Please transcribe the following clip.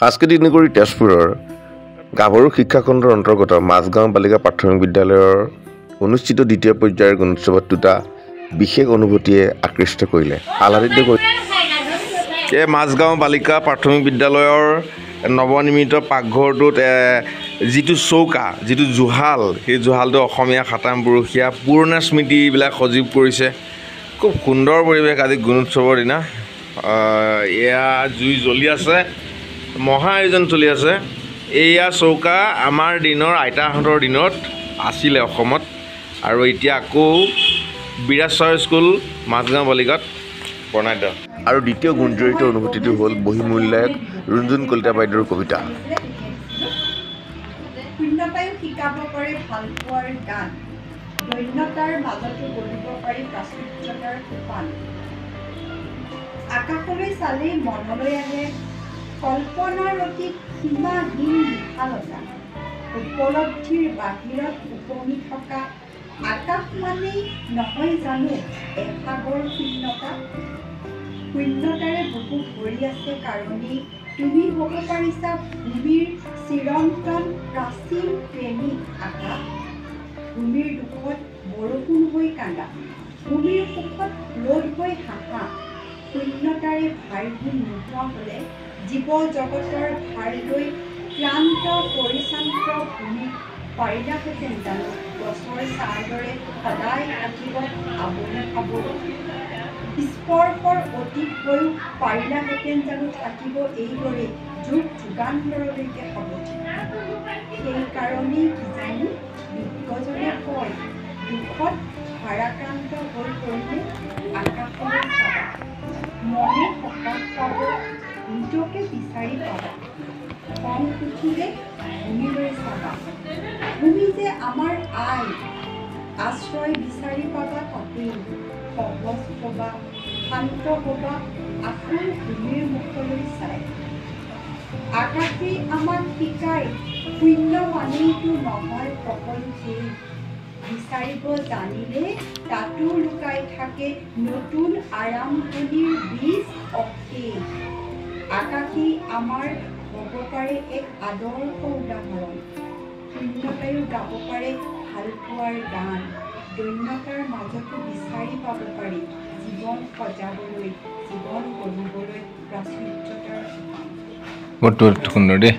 সাংস্কৃতিক নগৰী তেজপুৰৰ গাভৰু শিক্ষাখণ্ডৰ অন্তৰ্গত মাজগাঁও বালিকা প্ৰাথমিক বিদ্যালয়ৰ অনুষ্ঠিত দ্বিতীয় পৰ্যায়ৰ গুণোৎসৱত দুটা বিশেষ অনুভূতিয়ে আকৃষ্ট কৰিলে। এই মাজগাঁও বালিকা প্ৰাথমিক বিদ্যালয়ৰ নৱনিৰ্মিত পাকঘৰটোত যিটো চৌকা, যিটো জুহাল, সেই জুহালটো অসমীয়া সাতাম বৰষীয়া পুৰণা স্মৃতিবিলাক সজীৱ কৰিছে। খুব সুন্দৰ পৰিৱেশ আজি গুণোৎসৱৰ দিনা। এয়া জুই জ্বলি আছে, মহা আয়োজন চলি আছে। এয়া চৌকা আমাৰ দিনৰ আইতাহঁতৰ দিনত আছিলে অসমত, আৰু এতিয়া আকৌ বিৰাজচাৰ স্কুল মাজগাঁও বালিকাত প্ৰণাদ্য। আৰু দ্বিতীয় গুণজড়িত অনুভূতিটো হ'ল বহিমূল্যায়ক ৰুণজুণ কলিতা বাইদেউৰ কবিতা। শূন্যতায়ো শিকাব পাৰে ভাল পোৱাৰ গান, দৈন্যতাৰ মাজতো গঢ়িব পাৰি প্ৰাচুৰ্যতাৰ সোপান। আকাশলৈ চালেই মনলৈ আহে কল্পনাৰ অতীত সীমাহীন বিশালতা, উপলব্ধিৰ বাহিৰত উপঙি থকা আকাশ মানেই নহয় জানো এসাগৰ শূন্যতা। শূন্যতাৰে বহু ভৰি আছে কাৰণেই তুমি হ'ব পাৰিছা ভূমিৰ চিৰন্তন প্ৰাচীন প্ৰেমী আকাশ। ভূমিৰ দুখত বৰষুণ হৈ কান্দা, ভূমিৰ সুখত ৰ'দ হৈ হাঁহা। শূন্যতাৰে ভাৰবোৰ নোহোৱা হ'লে জীৱ জগতৰ ভাৰ লৈ ক্লান্ত পৰিশ্ৰান্ত ভূমিক পাৰিলাহেঁতেন জানো গছৰ ছাঁৰ দৰে সদায় থাকিব আৱৰি আৱৰি। স্পৰ্শৰ অতীত হৈও পাৰিলাহেঁতেন জানো থাকিব এইদৰে যুগ যুগান্তৰলৈকে সাৱটি। সেইকাৰণেই কিজানি বিজ্ঞজনে কয় দুখত ভাৰাক্ৰান্ত হৈ পৰিলে আকাশলৈ চাবা, মনে সকাহ পাব নিজকে বিচাৰি পাবা। খং উঠিলে ভূমিলৈ চাবা, ভূমি যে আমাৰ আই, আশ্ৰয় বিচাৰি পাবা তাতেই। সহজ হ'বা, শান্ত হ'বা আকুল ভূমিৰ মুখলৈ চাই। আকাশেই আমাক শিকাই শূন্য মানেইতো নহয় সকলোকেই। বিচাৰিব জানিলে তাতো লুকাই থাকে নতুন আৰম্ভণিৰ বীজ অশেষ। আকাশেই আমাৰ হ'ব পাৰে এক আদৰ্শ উদাহৰণ। শূন্যতায়ো গাব পাৰে ভাল পোৱাৰ গান, দৈন্যতাৰ মাজতো বিচাৰি পাব পাৰি জীৱন সজাবলৈ, জীৱন গঢ়িবলৈ প্ৰাচুৰ্যতাৰ সোপান। বহুত সুন্দৰ দেই।